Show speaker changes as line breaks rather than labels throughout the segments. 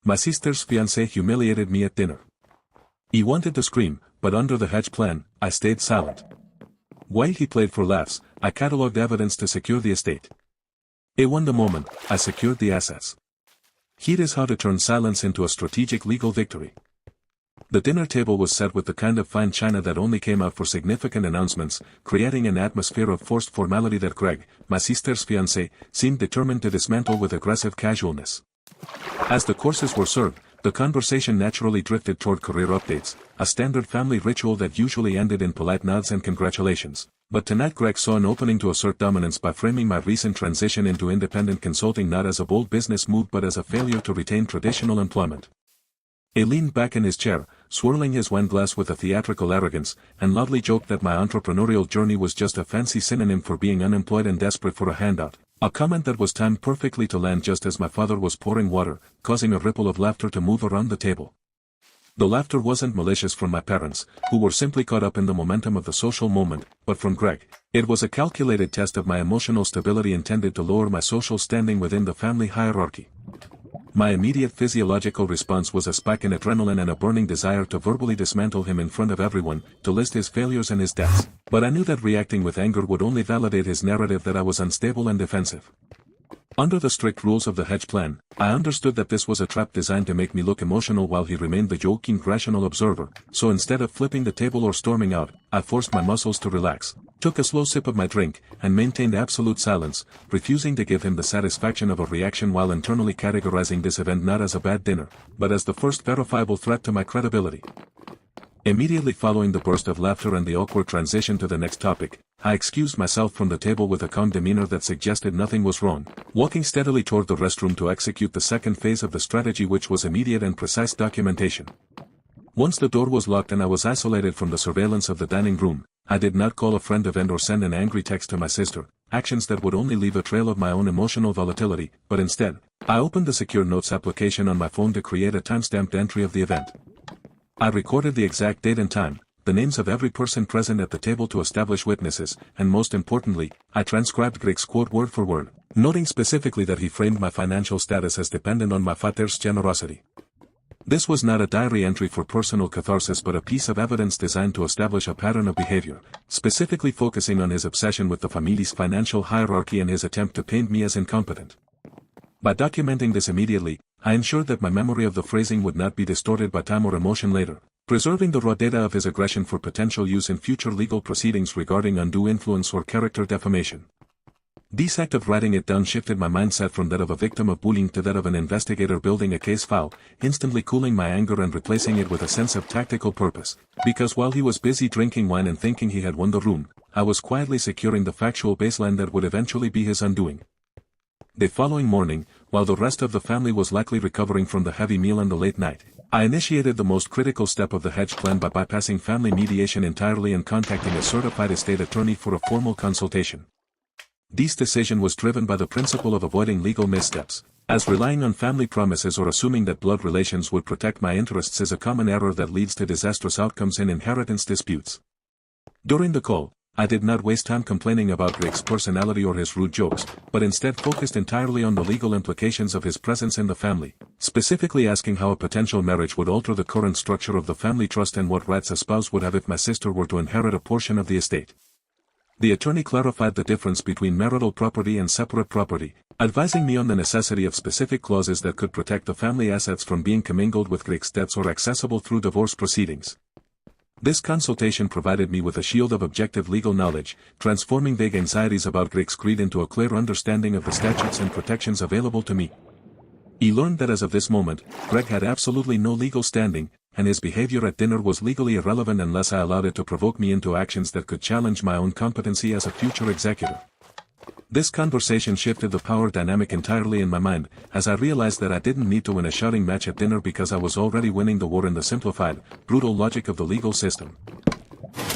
My sister's fiancé humiliated me at dinner. He wanted to scream, but under the Hedge Plan, I stayed silent. While he played for laughs, I catalogued evidence to secure the estate. It won the moment, I secured the assets. Here is how to turn silence into a strategic legal victory. The dinner table was set with the kind of fine china that only came out for significant announcements, creating an atmosphere of forced formality that Greg, my sister's fiancé, seemed determined to dismantle with aggressive casualness. As the courses were served, the conversation naturally drifted toward career updates, a standard family ritual that usually ended in polite nods and congratulations. But tonight Greg saw an opening to assert dominance by framing my recent transition into independent consulting not as a bold business move but as a failure to retain traditional employment. He leaned back in his chair, swirling his wine glass with a theatrical arrogance, and loudly joked that my entrepreneurial journey was just a fancy synonym for being unemployed and desperate for a handout, a comment that was timed perfectly to land just as my father was pouring water, causing a ripple of laughter to move around the table. The laughter wasn't malicious from my parents, who were simply caught up in the momentum of the social moment, but from Greg. It was a calculated test of my emotional stability intended to lower my social standing within the family hierarchy. My immediate physiological response was a spike in adrenaline and a burning desire to verbally dismantle him in front of everyone, to list his failures and his debts. But I knew that reacting with anger would only validate his narrative that I was unstable and defensive. Under the strict rules of the Hedge Plan, I understood that this was a trap designed to make me look emotional while he remained the joking rational observer, so instead of flipping the table or storming out, I forced my muscles to relax, took a slow sip of my drink, and maintained absolute silence, refusing to give him the satisfaction of a reaction while internally categorizing this event not as a bad dinner, but as the first verifiable threat to my credibility. Immediately following the burst of laughter and the awkward transition to the next topic, I excused myself from the table with a calm demeanor that suggested nothing was wrong, walking steadily toward the restroom to execute the second phase of the strategy, which was immediate and precise documentation. Once the door was locked and I was isolated from the surveillance of the dining room, I did not call a friend event or send an angry text to my sister, actions that would only leave a trail of my own emotional volatility, but instead, I opened the Secure Notes application on my phone to create a timestamped entry of the event. I recorded the exact date and time, the names of every person present at the table to establish witnesses, and most importantly, I transcribed Greg's quote word for word, noting specifically that he framed my financial status as dependent on my father's generosity. This was not a diary entry for personal catharsis but a piece of evidence designed to establish a pattern of behavior, specifically focusing on his obsession with the family's financial hierarchy and his attempt to paint me as incompetent. By documenting this immediately, I ensured that my memory of the phrasing would not be distorted by time or emotion later, preserving the raw data of his aggression for potential use in future legal proceedings regarding undue influence or character defamation. This act of writing it down shifted my mindset from that of a victim of bullying to that of an investigator building a case file, instantly cooling my anger and replacing it with a sense of tactical purpose, because while he was busy drinking wine and thinking he had won the room, I was quietly securing the factual baseline that would eventually be his undoing. The following morning, while the rest of the family was likely recovering from the heavy meal and the late night, I initiated the most critical step of the Hedge Plan by bypassing family mediation entirely and contacting a certified estate attorney for a formal consultation. This decision was driven by the principle of avoiding legal missteps, as relying on family promises or assuming that blood relations would protect my interests is a common error that leads to disastrous outcomes in inheritance disputes. During the call, I did not waste time complaining about Greg's personality or his rude jokes, but instead focused entirely on the legal implications of his presence in the family, specifically asking how a potential marriage would alter the current structure of the family trust and what rights a spouse would have if my sister were to inherit a portion of the estate. The attorney clarified the difference between marital property and separate property, advising me on the necessity of specific clauses that could protect the family assets from being commingled with Greg's debts or accessible through divorce proceedings. This consultation provided me with a shield of objective legal knowledge, transforming vague anxieties about Greg's greed into a clear understanding of the statutes and protections available to me. He learned that as of this moment, Greg had absolutely no legal standing, and his behavior at dinner was legally irrelevant unless I allowed it to provoke me into actions that could challenge my own competency as a future executor. This conversation shifted the power dynamic entirely in my mind, as I realized that I didn't need to win a shouting match at dinner because I was already winning the war in the simplified, brutal logic of the legal system.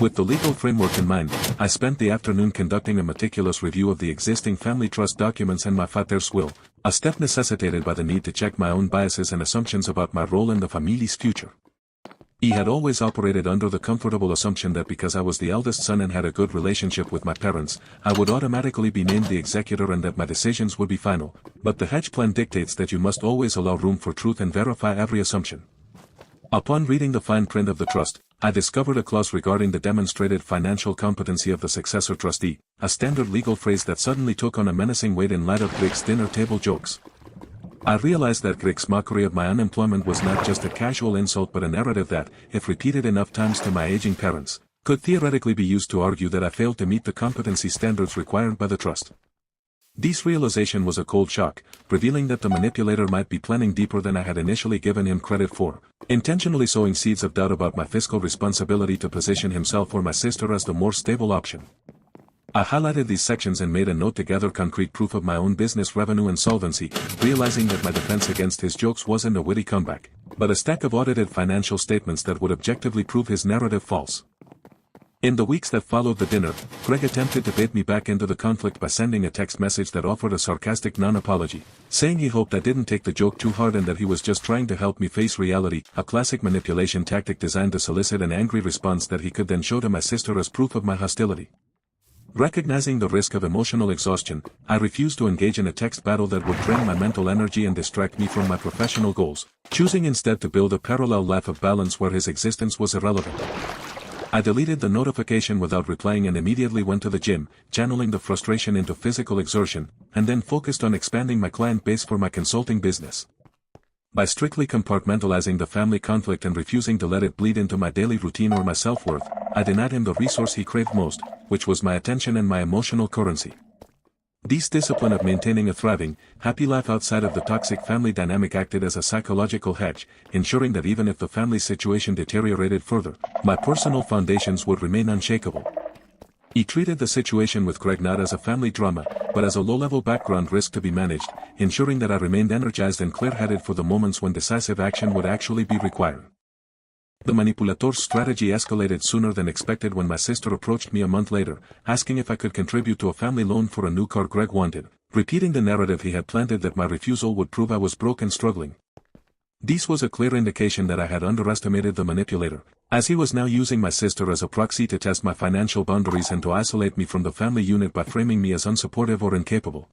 With the legal framework in mind, I spent the afternoon conducting a meticulous review of the existing family trust documents and my father's will, a step necessitated by the need to check my own biases and assumptions about my role in the family's future. He had always operated under the comfortable assumption that because I was the eldest son and had a good relationship with my parents, I would automatically be named the executor and that my decisions would be final, but the hedge plan dictates that you must always allow room for truth and verify every assumption. Upon reading the fine print of the trust, I discovered a clause regarding the demonstrated financial competency of the successor trustee, a standard legal phrase that suddenly took on a menacing weight in light of Greg's dinner table jokes. I realized that Greg's mockery of my unemployment was not just a casual insult but a narrative that, if repeated enough times to my aging parents, could theoretically be used to argue that I failed to meet the competency standards required by the trust. This realization was a cold shock, revealing that the manipulator might be planning deeper than I had initially given him credit for, intentionally sowing seeds of doubt about my fiscal responsibility to position himself or my sister as the more stable option. I highlighted these sections and made a note to gather concrete proof of my own business revenue and solvency, realizing that my defense against his jokes wasn't a witty comeback, but a stack of audited financial statements that would objectively prove his narrative false. In the weeks that followed the dinner, Greg attempted to bait me back into the conflict by sending a text message that offered a sarcastic non-apology, saying he hoped I didn't take the joke too hard and that he was just trying to help me face reality, a classic manipulation tactic designed to solicit an angry response that he could then show to my sister as proof of my hostility. Recognizing the risk of emotional exhaustion, I refused to engage in a text battle that would drain my mental energy and distract me from my professional goals, choosing instead to build a parallel life of balance where his existence was irrelevant. I deleted the notification without replying and immediately went to the gym, channeling the frustration into physical exertion, and then focused on expanding my client base for my consulting business. By strictly compartmentalizing the family conflict and refusing to let it bleed into my daily routine or my self-worth, I denied him the resource he craved most, which was my attention and my emotional currency. This discipline of maintaining a thriving, happy life outside of the toxic family dynamic acted as a psychological hedge, ensuring that even if the family situation deteriorated further, my personal foundations would remain unshakable. He treated the situation with Greg not as a family drama, but as a low-level background risk to be managed, ensuring that I remained energized and clear-headed for the moments when decisive action would actually be required. The manipulator's strategy escalated sooner than expected when my sister approached me a month later, asking if I could contribute to a family loan for a new car Greg wanted, repeating the narrative he had planted that my refusal would prove I was broke and struggling. This was a clear indication that I had underestimated the manipulator, as he was now using my sister as a proxy to test my financial boundaries and to isolate me from the family unit by framing me as unsupportive or incapable.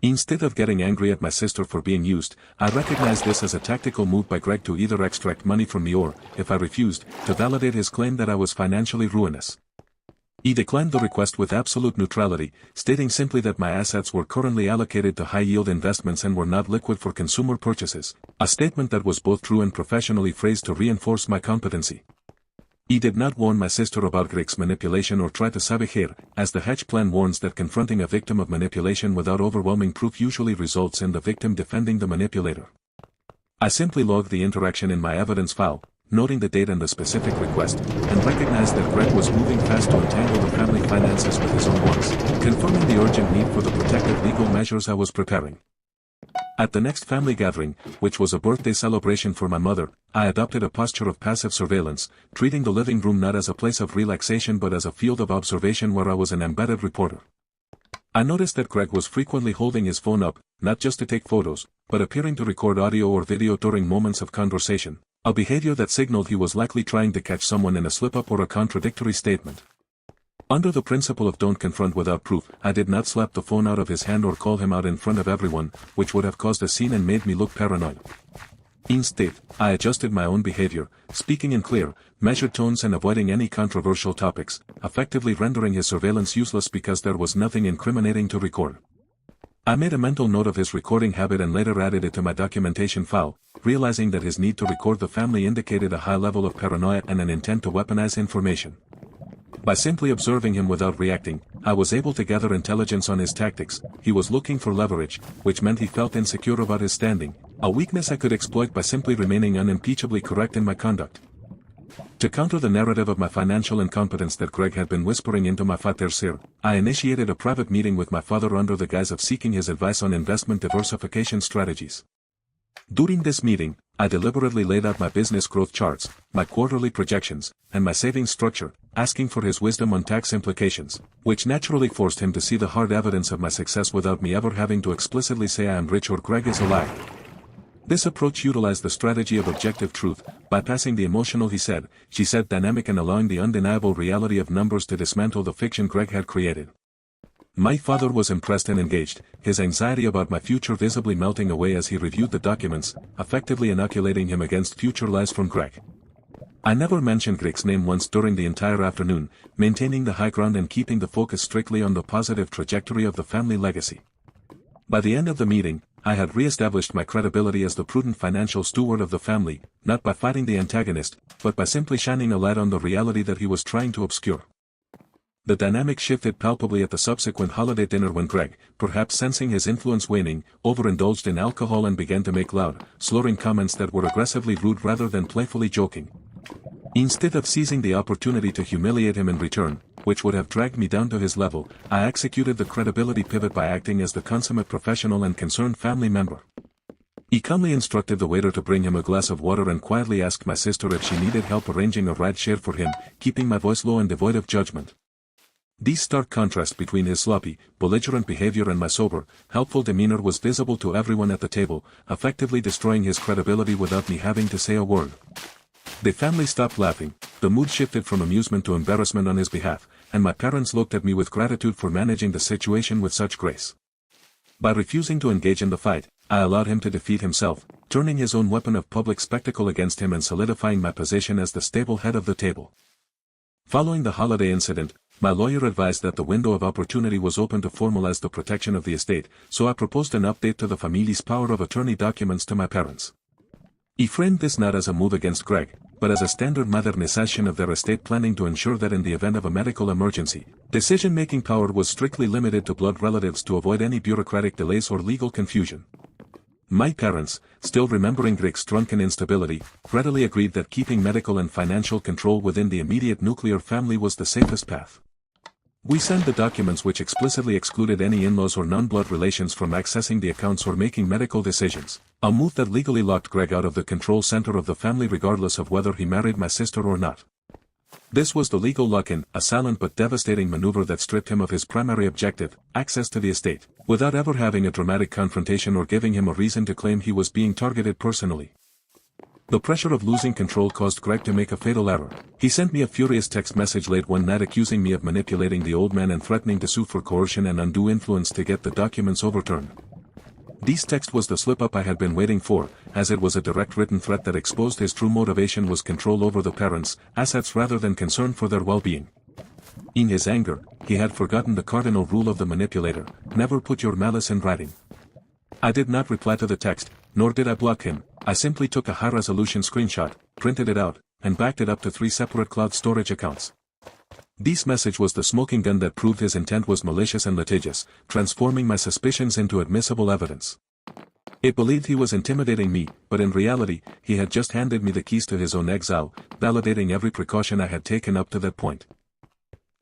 Instead of getting angry at my sister for being used, I recognized this as a tactical move by Greg to either extract money from me or, if I refused, to validate his claim that I was financially ruinous. He declined the request with absolute neutrality, stating simply that my assets were currently allocated to high-yield investments and were not liquid for consumer purchases, a statement that was both true and professionally phrased to reinforce my competency. He did not warn my sister about Greg's manipulation or try to sabotage, as the hedge plan warns that confronting a victim of manipulation without overwhelming proof usually results in the victim defending the manipulator. I simply logged the interaction in my evidence file, noting the date and the specific request, and recognized that Greg was moving fast to entangle the family finances with his own wants, confirming the urgent need for the protective legal measures I was preparing. At the next family gathering, which was a birthday celebration for my mother, I adopted a posture of passive surveillance, treating the living room not as a place of relaxation but as a field of observation where I was an embedded reporter. I noticed that Greg was frequently holding his phone up, not just to take photos, but appearing to record audio or video during moments of conversation, a behavior that signaled he was likely trying to catch someone in a slip-up or a contradictory statement. Under the principle of don't confront without proof, I did not slap the phone out of his hand or call him out in front of everyone, which would have caused a scene and made me look paranoid. Instead, I adjusted my own behavior, speaking in clear, measured tones and avoiding any controversial topics, effectively rendering his surveillance useless because there was nothing incriminating to record. I made a mental note of his recording habit and later added it to my documentation file, realizing that his need to record the family indicated a high level of paranoia and an intent to weaponize information. By simply observing him without reacting, I was able to gather intelligence on his tactics. He was looking for leverage, which meant he felt insecure about his standing, a weakness I could exploit by simply remaining unimpeachably correct in my conduct. To counter the narrative of my financial incompetence that Greg had been whispering into my father's ear, I initiated a private meeting with my father under the guise of seeking his advice on investment diversification strategies. During this meeting, I deliberately laid out my business growth charts, my quarterly projections, and my savings structure, asking for his wisdom on tax implications, which naturally forced him to see the hard evidence of my success without me ever having to explicitly say I am rich or Greg is a liar. This approach utilized the strategy of objective truth, bypassing the emotional he said, she said dynamic and allowing the undeniable reality of numbers to dismantle the fiction Greg had created. My father was impressed and engaged, his anxiety about my future visibly melting away as he reviewed the documents, effectively inoculating him against future lies from Greg. I never mentioned Greg's name once during the entire afternoon, maintaining the high ground and keeping the focus strictly on the positive trajectory of the family legacy. By the end of the meeting, I had re-established my credibility as the prudent financial steward of the family, not by fighting the antagonist, but by simply shining a light on the reality that he was trying to obscure. The dynamic shifted palpably at the subsequent holiday dinner when Greg, perhaps sensing his influence waning, overindulged in alcohol and began to make loud, slurring comments that were aggressively rude rather than playfully joking. Instead of seizing the opportunity to humiliate him in return, which would have dragged me down to his level, I executed the credibility pivot by acting as the consummate professional and concerned family member. He calmly instructed the waiter to bring him a glass of water and quietly asked my sister if she needed help arranging a ride share for him, keeping my voice low and devoid of judgment. This stark contrast between his sloppy, belligerent behavior and my sober, helpful demeanor was visible to everyone at the table, effectively destroying his credibility without me having to say a word. The family stopped laughing, the mood shifted from amusement to embarrassment on his behalf, and my parents looked at me with gratitude for managing the situation with such grace. By refusing to engage in the fight, I allowed him to defeat himself, turning his own weapon of public spectacle against him and solidifying my position as the stable head of the table. Following the holiday incident, my lawyer advised that the window of opportunity was open to formalize the protection of the estate, so I proposed an update to the family's power of attorney documents to my parents. He framed this not as a move against Greg, but as a standard modernization of their estate planning to ensure that in the event of a medical emergency, decision-making power was strictly limited to blood relatives to avoid any bureaucratic delays or legal confusion. My parents, still remembering Greg's drunken instability, readily agreed that keeping medical and financial control within the immediate nuclear family was the safest path. We signed the documents which explicitly excluded any in-laws or non-blood relations from accessing the accounts or making medical decisions, a move that legally locked Greg out of the control center of the family regardless of whether he married my sister or not. This was the legal lock-in, a silent but devastating maneuver that stripped him of his primary objective, access to the estate, without ever having a dramatic confrontation or giving him a reason to claim he was being targeted personally. The pressure of losing control caused Greg to make a fatal error. He sent me a furious text message late one night accusing me of manipulating the old man and threatening to sue for coercion and undue influence to get the documents overturned. This text was the slip-up I had been waiting for, as it was a direct written threat that exposed his true motivation was control over the parents' assets rather than concern for their well-being. In his anger, he had forgotten the cardinal rule of the manipulator: never put your malice in writing. I did not reply to the text, nor did I block him. I simply took a high-resolution screenshot, printed it out, and backed it up to 3 separate cloud storage accounts. This message was the smoking gun that proved his intent was malicious and litigious, transforming my suspicions into admissible evidence. It believed he was intimidating me, but in reality, he had just handed me the keys to his own exile, validating every precaution I had taken up to that point.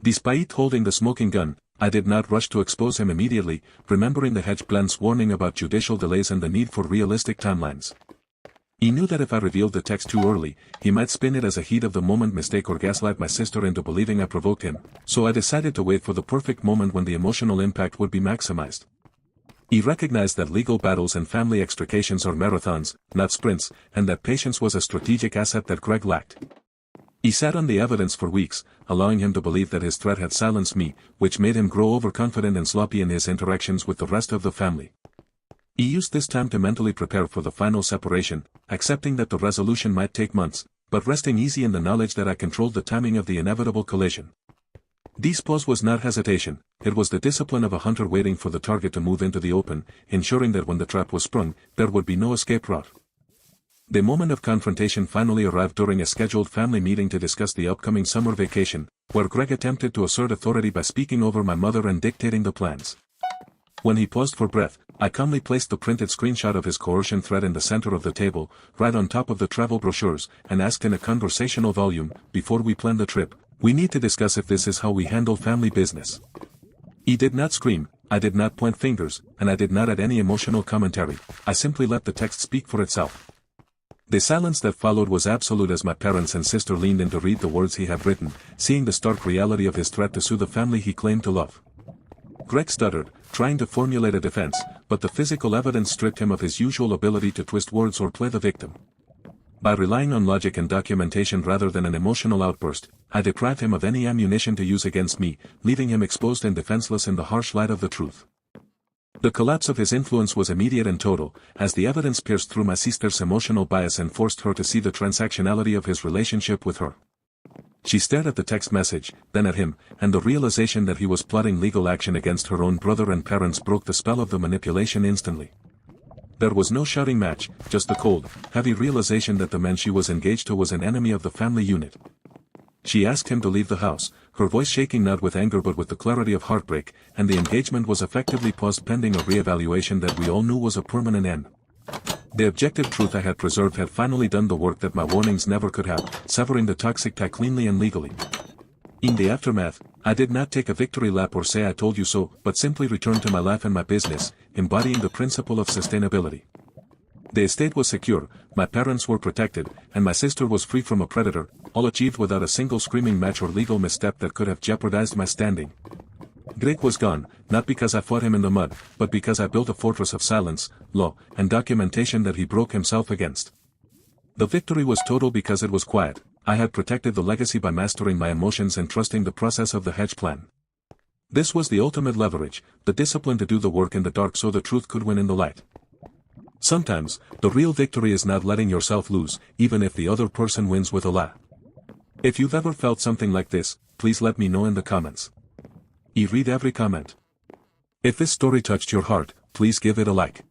Despite holding the smoking gun, I did not rush to expose him immediately, remembering the Hedge Plan's warning about judicial delays and the need for realistic timelines. He knew that if I revealed the text too early, he might spin it as a heat-of-the-moment mistake or gaslight my sister into believing I provoked him, so I decided to wait for the perfect moment when the emotional impact would be maximized. He recognized that legal battles and family extrications are marathons, not sprints, and that patience was a strategic asset that Greg lacked. He sat on the evidence for weeks, allowing him to believe that his threat had silenced me, which made him grow overconfident and sloppy in his interactions with the rest of the family. He used this time to mentally prepare for the final separation, accepting that the resolution might take months, but resting easy in the knowledge that I controlled the timing of the inevitable collision. This pause was not hesitation, it was the discipline of a hunter waiting for the target to move into the open, ensuring that when the trap was sprung, there would be no escape route. The moment of confrontation finally arrived during a scheduled family meeting to discuss the upcoming summer vacation, where Greg attempted to assert authority by speaking over my mother and dictating the plans. When he paused for breath, I calmly placed the printed screenshot of his coercion threat in the center of the table, right on top of the travel brochures, and asked in a conversational volume, "Before we plan the trip, we need to discuss if this is how we handle family business." He did not scream, I did not point fingers, and I did not add any emotional commentary. I simply let the text speak for itself. The silence that followed was absolute as my parents and sister leaned in to read the words he had written, seeing the stark reality of his threat to sue the family he claimed to love. Greg stuttered, trying to formulate a defense, but the physical evidence stripped him of his usual ability to twist words or play the victim. By relying on logic and documentation rather than an emotional outburst, I deprived him of any ammunition to use against me, leaving him exposed and defenseless in the harsh light of the truth. The collapse of his influence was immediate and total, as the evidence pierced through my sister's emotional bias and forced her to see the transactionality of his relationship with her. She stared at the text message, then at him, and the realization that he was plotting legal action against her own brother and parents broke the spell of the manipulation instantly. There was no shouting match, just the cold, heavy realization that the man she was engaged to was an enemy of the family unit. She asked him to leave the house, her voice shaking not with anger but with the clarity of heartbreak, and the engagement was effectively paused pending a re-evaluation that we all knew was a permanent end. The objective truth I had preserved had finally done the work that my warnings never could have, severing the toxic tie cleanly and legally. In the aftermath, I did not take a victory lap or say I told you so, but simply returned to my life and my business, embodying the principle of sustainability. The estate was secure, my parents were protected, and my sister was free from a predator, all achieved without a single screaming match or legal misstep that could have jeopardized my standing. Greg was gone, not because I fought him in the mud, but because I built a fortress of silence, law, and documentation that he broke himself against. The victory was total because it was quiet. I had protected the legacy by mastering my emotions and trusting the process of the Hedge Plan. This was the ultimate leverage, the discipline to do the work in the dark so the truth could win in the light. Sometimes, the real victory is not letting yourself lose, even if the other person wins with a lie. If you've ever felt something like this, please let me know in the comments. I read every comment. If this story touched your heart, please give it a like.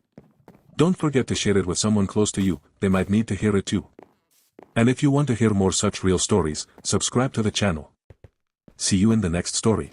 Don't forget to share it with someone close to you, they might need to hear it too. And if you want to hear more such real stories, subscribe to the channel. See you in the next story.